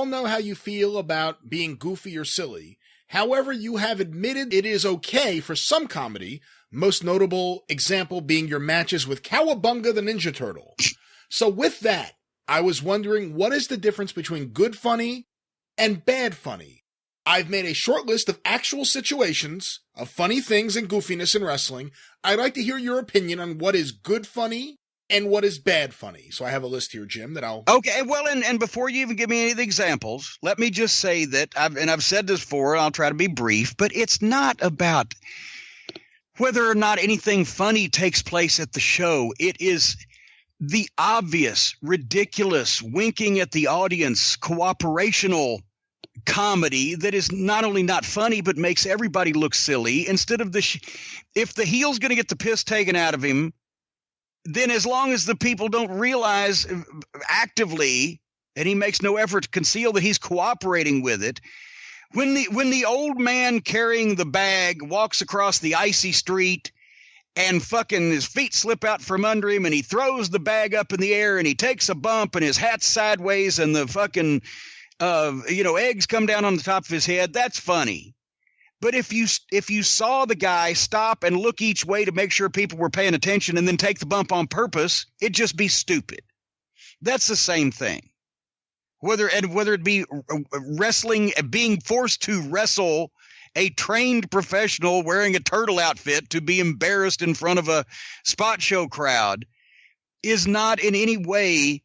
all know how you feel about being goofy or silly. However, you have admitted it is okay for some comedy, most notable example being your matches with Cowabunga the Ninja Turtle. So with that, I was wondering, what is the difference between good funny and bad funny? I've made a short list of actual situations of funny things and goofiness in wrestling. I'd like to hear your opinion on what is good funny and what is bad funny. So I have a list here, Jim, that I'll... Okay, well, and before you even give me any of the examples, let me just say that, I've said this before, and I'll try to be brief, but it's not about whether or not anything funny takes place at the show. It is the obvious, ridiculous, winking at the audience, cooperational comedy that is not only not funny, but makes everybody look silly. Instead of if the heel's going to get the piss taken out of him, then as long as the people don't realize actively, and he makes no effort to conceal that he's cooperating with it, when the old man carrying the bag walks across the icy street and fucking his feet slip out from under him and he throws the bag up in the air and he takes a bump and his hat's sideways and the fucking eggs come down on the top of his head, that's funny. But if you saw the guy stop and look each way to make sure people were paying attention and then take the bump on purpose, it'd just be stupid. That's the same thing. Whether it be wrestling, being forced to wrestle a trained professional wearing a turtle outfit to be embarrassed in front of a spot show crowd is not in any way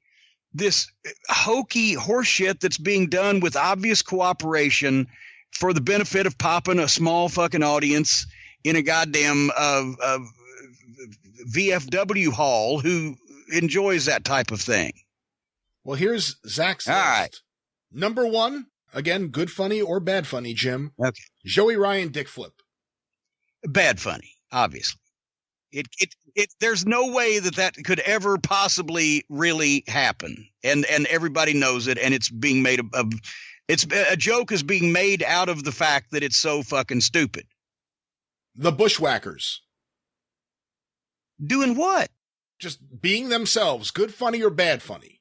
this hokey horseshit that's being done with obvious cooperation for the benefit of popping a small fucking audience in a goddamn VFW hall who enjoys that type of thing. Well, here's Zach's list. All right. Number 1, again, good funny or bad funny, Jim. Okay. Joey Ryan dick flip. Bad funny, obviously. There's no way that could ever possibly really happen, and everybody knows it, and it's being made of it's a joke is being made out of the fact that it's so fucking stupid. The Bushwhackers. Doing what? Just being themselves, good funny or bad funny.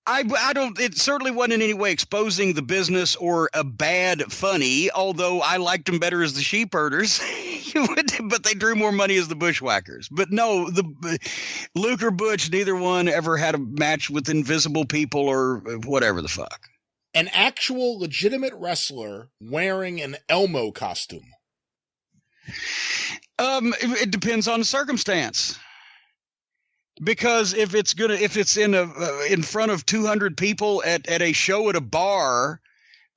I don't, it certainly wasn't in any way exposing the business or a bad funny, although I liked them better as the sheepherders, but they drew more money as the Bushwhackers. But no, Luke or Butch, neither one ever had a match with invisible people or whatever the fuck. An actual legitimate wrestler wearing an Elmo costume. It depends on the circumstance. Because if it's in front of 200 people at a show at a bar,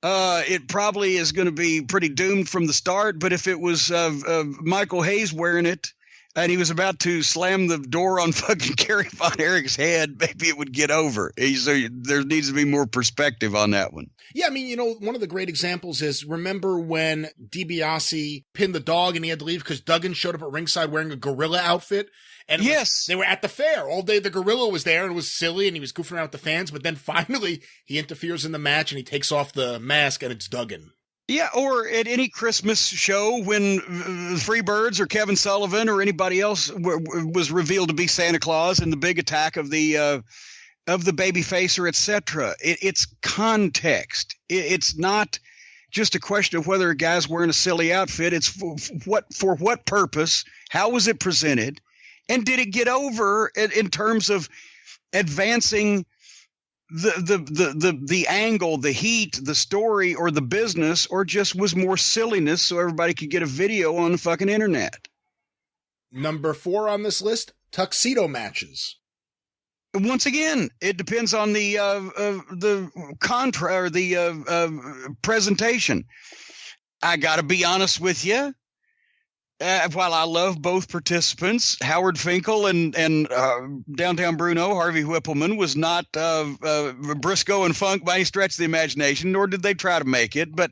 it probably is going to be pretty doomed from the start. But if it was Michael Hayes wearing it and he was about to slam the door on fucking Kerry Von Erich's head, maybe it would get over. So there needs to be more perspective on that one. Yeah, I mean, one of the great examples is, remember when DiBiase pinned the dog and he had to leave because Duggan showed up at ringside wearing a gorilla outfit? And yes, they were at the fair all day. The gorilla was there and it was silly and he was goofing around with the fans. But then finally he interferes in the match and he takes off the mask and it's Duggan. Yeah, or at any Christmas show when Freebirds or Kevin Sullivan or anybody else was revealed to be Santa Claus in the big attack of the babyface or etc. It's context. It's not just a question of whether a guy's wearing a silly outfit. It's for what purpose? How was it presented? And did it get over in terms of advancing the angle, the heat, the story, or the business, or just was more silliness so everybody could get a video on the fucking internet? Number 4 on this list, tuxedo matches. Once again, it depends on the contra or the presentation. I got to be honest with you. While I love both participants, Howard Finkel and Downtown Bruno, Harvey Whippleman, was not Briscoe and Funk by any stretch of the imagination, nor did they try to make it. But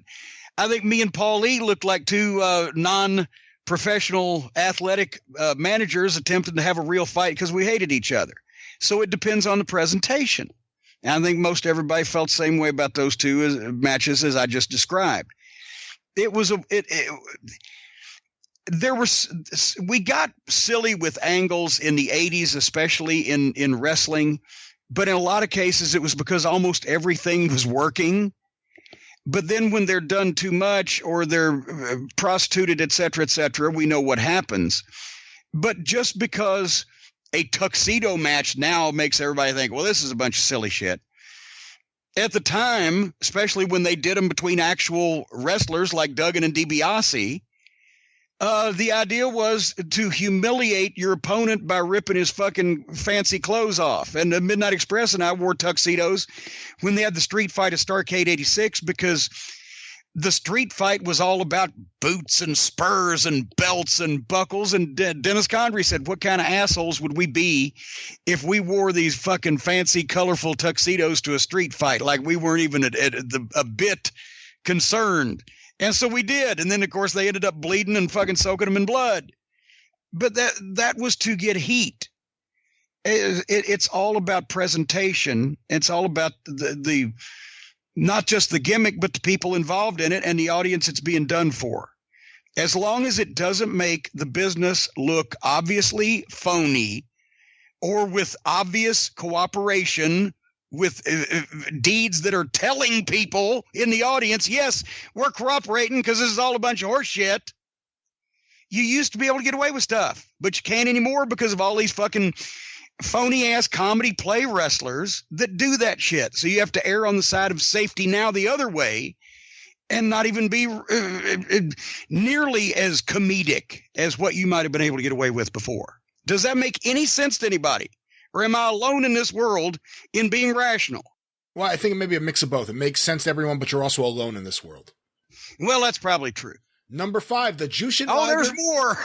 I think me and Paul Lee looked like two non-professional athletic managers attempting to have a real fight because we hated each other. So it depends on the presentation. And I think most everybody felt the same way about those two matches as I just described. We got silly with angles in the 80s, especially in wrestling, But in a lot of cases, it was because almost everything was working. But then when they're done too much or they're prostituted, et cetera, we know what happens. But just because a tuxedo match now makes everybody think, well, this is a bunch of silly shit. At the time, especially when they did them between actual wrestlers like Duggan and DiBiase, the idea was to humiliate your opponent by ripping his fucking fancy clothes off. And the Midnight Express and I wore tuxedos when they had the street fight at Starrcade 86 because the street fight was all about boots and spurs and belts and buckles. And Dennis Condrey said, what kind of assholes would we be if we wore these fucking fancy, colorful tuxedos to a street fight? Like we weren't even a bit concerned. And so we did. And then, of course, they ended up bleeding and fucking soaking them in blood. But that was to get heat. It's all about presentation. It's all about the not just the gimmick, but the people involved in it and the audience it's being done for. As long as it doesn't make the business look obviously phony or with obvious cooperation with deeds that are telling people in the audience, yes, we're cooperating because this is all a bunch of horse shit. You used to be able to get away with stuff, but you can't anymore because of all these fucking phony-ass comedy play wrestlers that do that shit. So you have to err on the side of safety now the other way and not even be nearly as comedic as what you might have been able to get away with before. Does that make any sense to anybody? Or am I alone in this world in being rational? Well, I think it may be a mix of both. It makes sense to everyone, but you're also alone in this world. Well, that's probably true. Number 5, the Jushin Liger. Oh, there's more.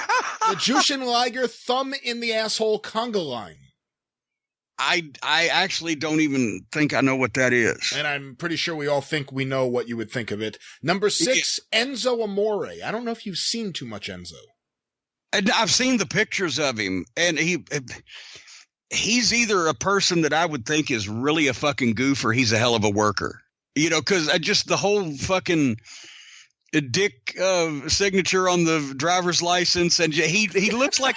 The Jushin Liger thumb in the asshole conga line. I actually don't even think I know what that is. And I'm pretty sure we all think we know what you would think of it. Number 6, Enzo Amore. I don't know if you've seen too much Enzo. And I've seen the pictures of him, and he's either a person that I would think is really a fucking goof or he's a hell of a worker. You know, because just the whole fucking dick signature on the driver's license, and he looks like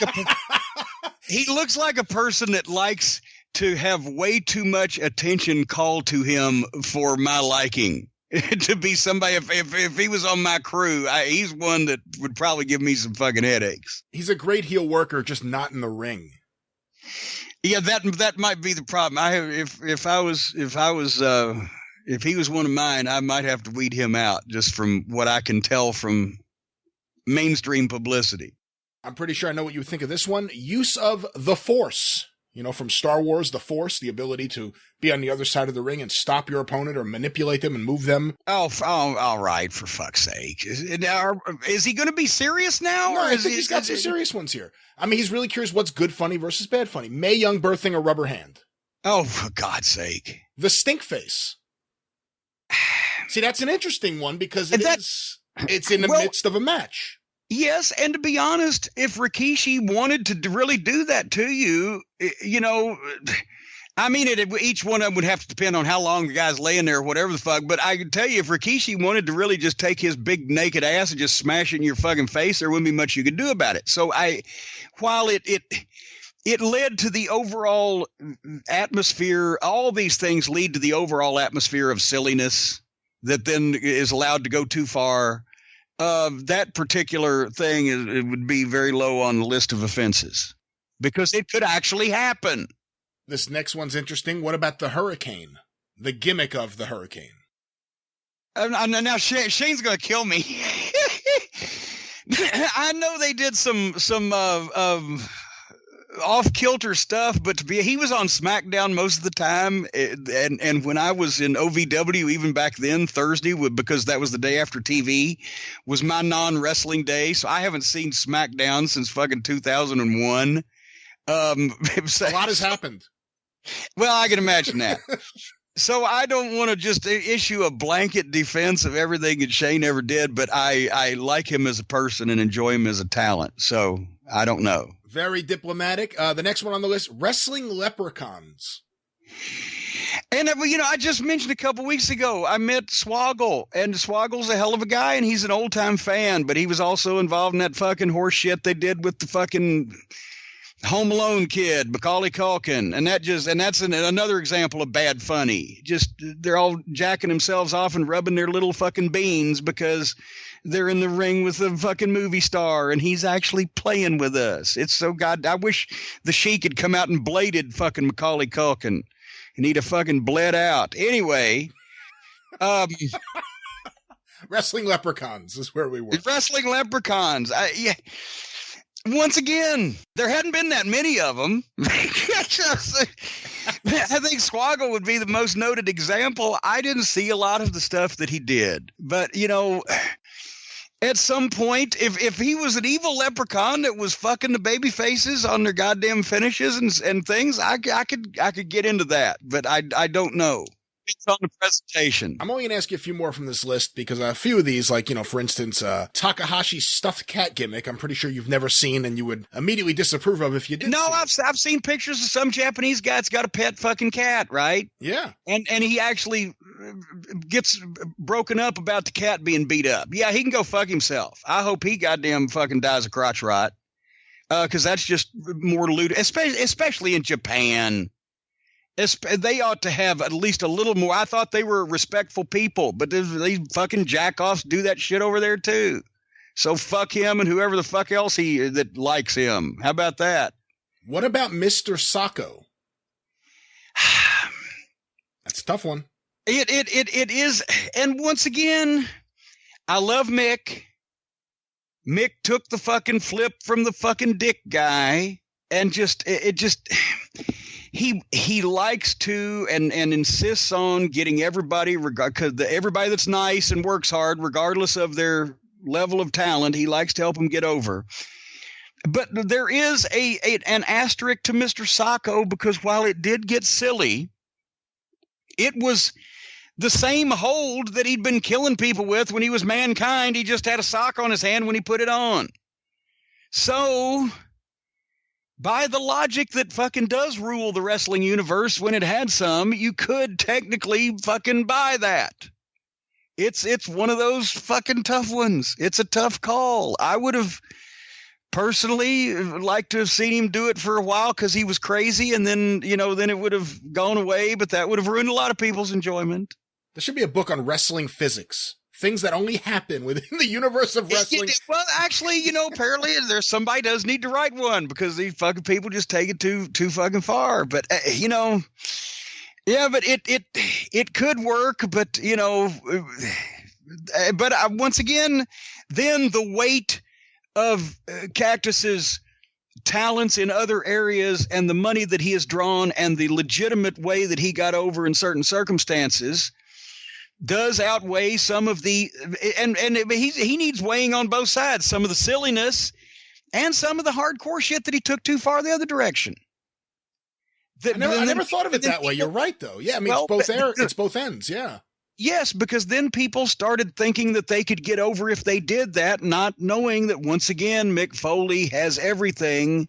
he looks like a person that likes to have way too much attention called to him for my liking. To be somebody, if he was on my crew, he's one that would probably give me some fucking headaches. He's a great heel worker, just not in the ring. Yeah, that might be the problem. If he was one of mine, I might have to weed him out just from what I can tell from mainstream publicity. I'm pretty sure I know what you would think of this one. Use of the Force. You know, from Star Wars, the Force, the ability to be on the other side of the ring and stop your opponent or manipulate them and move them. Oh, all right, for fuck's sake. Is he going to be serious now? No, I think he's got some serious ones here. I mean, he's really curious what's good funny versus bad funny. Mae Young birthing a rubber hand. Oh, for God's sake. The stink face. See, that's an interesting one because it's in the midst of a match. Yes, and to be honest, if Rikishi wanted to really do that to you, you know, I mean, each one of them would have to depend on how long the guy's laying there or whatever the fuck. But I can tell you, if Rikishi wanted to really just take his big naked ass and just smash it in your fucking face, there wouldn't be much you could do about it. So while it led to the overall atmosphere, all these things lead to the overall atmosphere of silliness that then is allowed to go too far. That particular thing it would be very low on the list of offenses because it could actually happen. This next one's interesting. What about the hurricane? The gimmick of the hurricane. Now Shane's going to kill me. I know they did some off-kilter stuff, but he was on SmackDown most of the time, and when I was in OVW, even back then, Thursday, because that was the day after TV, was my non-wrestling day, so I haven't seen SmackDown since fucking 2001. A lot has happened. Well, I can imagine that. So I don't want to just issue a blanket defense of everything that Shane ever did, but I like him as a person and enjoy him as a talent, so I don't know. Very diplomatic. The next one on the list, wrestling leprechauns. And, you know, I just mentioned a couple weeks ago, I met Swoggle, and Swoggle's a hell of a guy, and he's an old-time fan, but he was also involved in that fucking horse shit they did with the fucking Home Alone kid, Macaulay Culkin, and that's another example of bad funny. Just they're all jacking themselves off and rubbing their little fucking beans because they're in the ring with a fucking movie star and he's actually playing with us. It's so I wish the Sheik had come out and bladed fucking Macaulay Culkin and he'd have fucking bled out. Anyway, Wrestling Leprechauns is where we were. Wrestling Leprechauns. Yeah. Once again, there hadn't been that many of them. I think Socko would be the most noted example. I didn't see a lot of the stuff that he did. But, at some point, if he was an evil leprechaun that was fucking the baby faces on their goddamn finishes and things, I could get into that. But I don't know. It's on the presentation. I'm only going to ask you a few more from this list because a few of these, like, for instance, Takahashi's stuffed cat gimmick, I'm pretty sure you've never seen and you would immediately disapprove of if you did. No, I've seen pictures of some Japanese guy that's got a pet fucking cat, right? Yeah. And he actually gets broken up about the cat being beat up. Yeah, he can go fuck himself. I hope he goddamn fucking dies of crotch rot because that's just more lewd, especially in Japan. They ought to have at least a little more. I thought they were respectful people, but these fucking jackoffs do that shit over there too. So fuck him and whoever the fuck else that likes him. How about that? What about Mr. Socko? That's a tough one. It is. And once again, I love Mick. Mick took the fucking flip from the fucking dick guy and He likes to and insists on getting everybody, because everybody that's nice and works hard, regardless of their level of talent, he likes to help them get over. But there is an asterisk to Mr. Socko because while it did get silly, it was the same hold that he'd been killing people with when he was Mankind. He just had a sock on his hand when he put it on. So by the logic that fucking does rule the wrestling universe when it had some, you could technically fucking buy that. It's one of those fucking tough ones. It's a tough call. I would have personally liked to have seen him do it for a while because he was crazy, and then it would have gone away, but that would have ruined a lot of people's enjoyment. There should be a book on wrestling physics. Things that only happen within the universe of wrestling. Well, actually, apparently there's somebody does need to write one because these fucking people just take it too fucking far. But yeah, but it could work. But once again, then the weight of Cactus's talents in other areas and the money that he has drawn and the legitimate way that he got over in certain circumstances does outweigh some of the and he needs weighing on both sides, some of the silliness and some of the hardcore shit that he took too far the other direction. I never thought of it that way. You're right, though. Yeah, I mean, it's both ends. Yeah. Yes, because then people started thinking that they could get over if they did that, not knowing that once again Mick Foley has everything,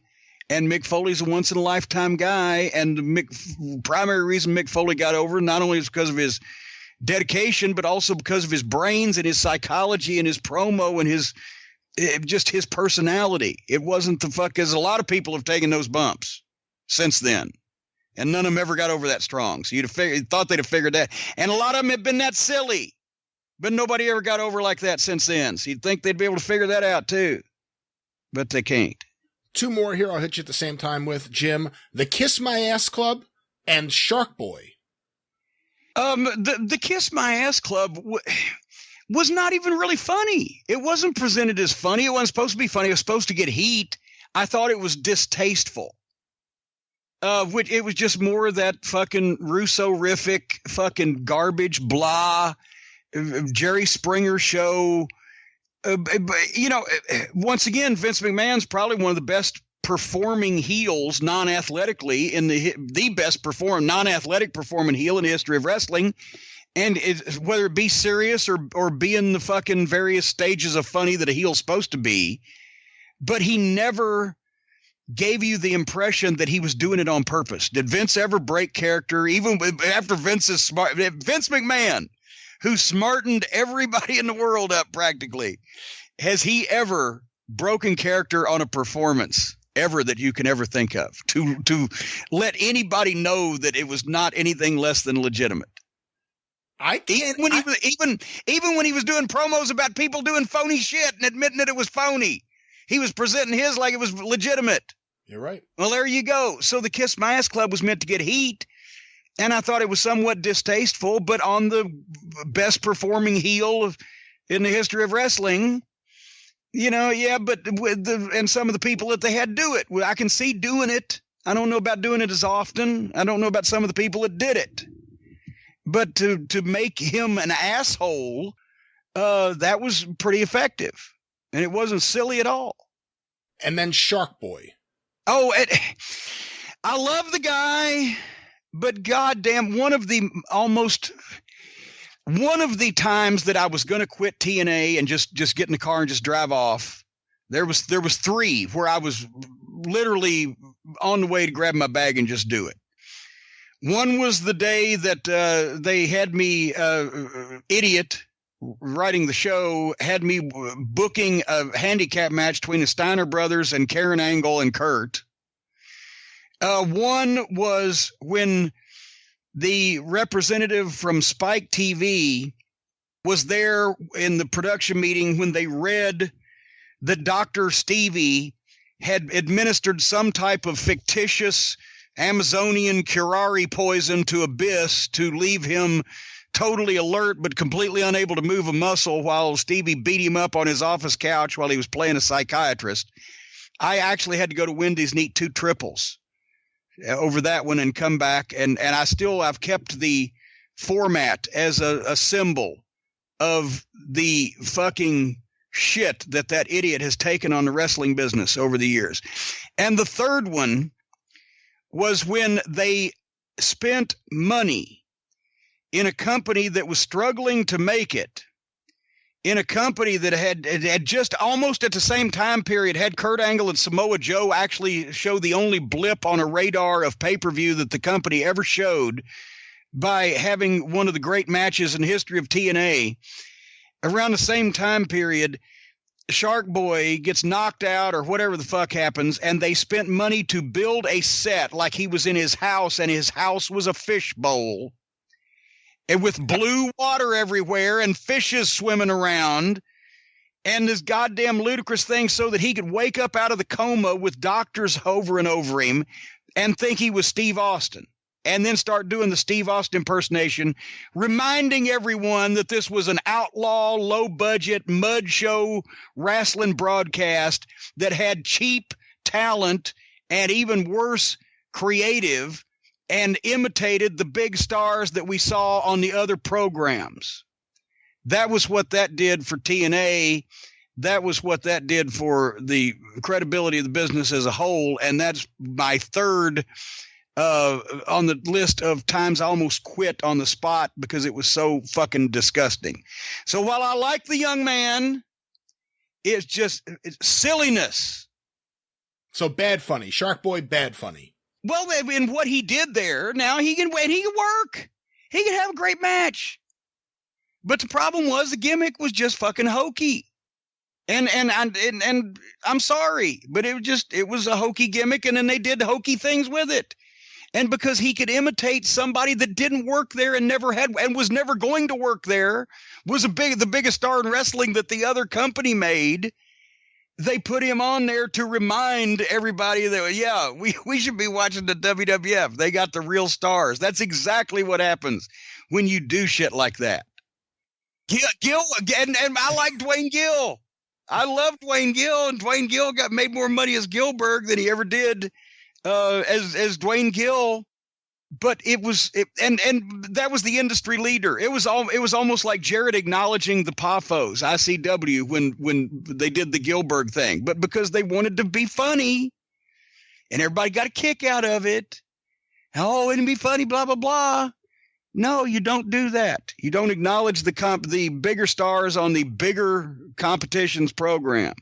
and Mick Foley's a once-in-a-lifetime guy, and the primary reason Mick Foley got over not only is because of his dedication, but also because of his brains and his psychology and his promo and his personality. It wasn't the fuck, because a lot of people have taken those bumps since then, and none of them ever got over that strong. So you'd have thought they'd have figured that, and a lot of them have been that silly, but nobody ever got over like that since then. So you'd think they'd be able to figure that out too, but they can't. Two more here I'll hit you at the same time with, Jim. The Kiss My Ass Club and Sharkboy. The Kiss My Ass Club was not even really funny. It wasn't presented as funny. It wasn't supposed to be funny. It was supposed to get heat. I thought it was distasteful. It was just more of that fucking Russo-rific fucking garbage blah, Jerry Springer show. Once again, Vince McMahon's probably one of the best performing heels non-athletically in the best non-athletic performing heel in the history of wrestling. And whether it be serious or be in the fucking various stages of funny that a heel's supposed to be, but he never gave you the impression that he was doing it on purpose. Did Vince ever break character? Even after Vince McMahon, who smartened everybody in the world up practically, has he ever broken character on a performance? ever that you can ever think of to let anybody know that it was not anything less than legitimate. Even when he was doing promos about people doing phony shit and admitting that it was phony, he was presenting his like it was legitimate. You're right. Well, there you go. So the Kiss My Ass Club was meant to get heat, and I thought it was somewhat distasteful, but on the best performing heel in the history of wrestling, but and some of the people that they had do it, I can see doing it. I don't know about doing it as often. I don't know about some of the people that did it. But to make him an asshole, that was pretty effective. And it wasn't silly at all. And then Sharkboy. Oh, I love the guy, but goddamn, one of the times that I was going to quit TNA and just get in the car and just drive off, there was 3 where I was literally on the way to grab my bag and just do it. One was the day that they had me, idiot, writing the show, had me booking a handicap match between the Steiner brothers and Karen Angle and Kurt. One was when the representative from Spike TV was there in the production meeting when they read that Dr. Stevie had administered some type of fictitious Amazonian curare poison to Abyss to leave him totally alert but completely unable to move a muscle while Stevie beat him up on his office couch while he was playing a psychiatrist. I actually had to go to Wendy's and eat 2 triples over that one and come back. And I've kept the format as a symbol of the fucking shit that idiot has taken on the wrestling business over the years. And the third one was when they spent money in a company that was struggling to make it, in a company that had just almost at the same time period had Kurt Angle and Samoa Joe actually show the only blip on a radar of pay-per-view that the company ever showed by having one of the great matches in the history of TNA. Around the same time period, Sharkboy gets knocked out or whatever the fuck happens, and they spent money to build a set like he was in his house, and his house was a fishbowl, and with blue water everywhere and fishes swimming around, and this goddamn ludicrous thing so that he could wake up out of the coma with doctors over and over him and think he was Steve Austin. And then start doing the Steve Austin impersonation, reminding everyone that this was an outlaw, low-budget, mud show wrestling broadcast that had cheap talent and even worse, creative, and imitated the big stars that we saw on the other programs. That was what that did for TNA. That was what that did for the credibility of the business as a whole, and that's my third on the list of times I almost quit on the spot because it was so fucking disgusting. So while I like the young man, it's silliness. So bad funny. Sharkboy, bad funny. Well, in what he did there, now he can wait. He can work. He can have a great match. But the problem was the gimmick was just fucking hokey. And I'm sorry, but it was a hokey gimmick, and then they did hokey things with it. And because he could imitate somebody that didn't work there and never had and was never going to work there, was the biggest star in wrestling that the other company made, they put him on there to remind everybody that, yeah, we should be watching the WWF. They got the real stars. That's exactly what happens when you do shit like that. Gill, and I like Dwayne Gill. I love Dwayne Gill, and Dwayne Gill made more money as Gilbert than he ever did as Dwayne Gill, but and that was the industry leader. It was almost like Jarrett acknowledging the Paphos ICW when they did the Gilbert thing, but because they wanted to be funny, and everybody got a kick out of it. Oh, it'd be funny, blah blah blah. No, you don't do that. You don't acknowledge the bigger stars on the bigger competitions program.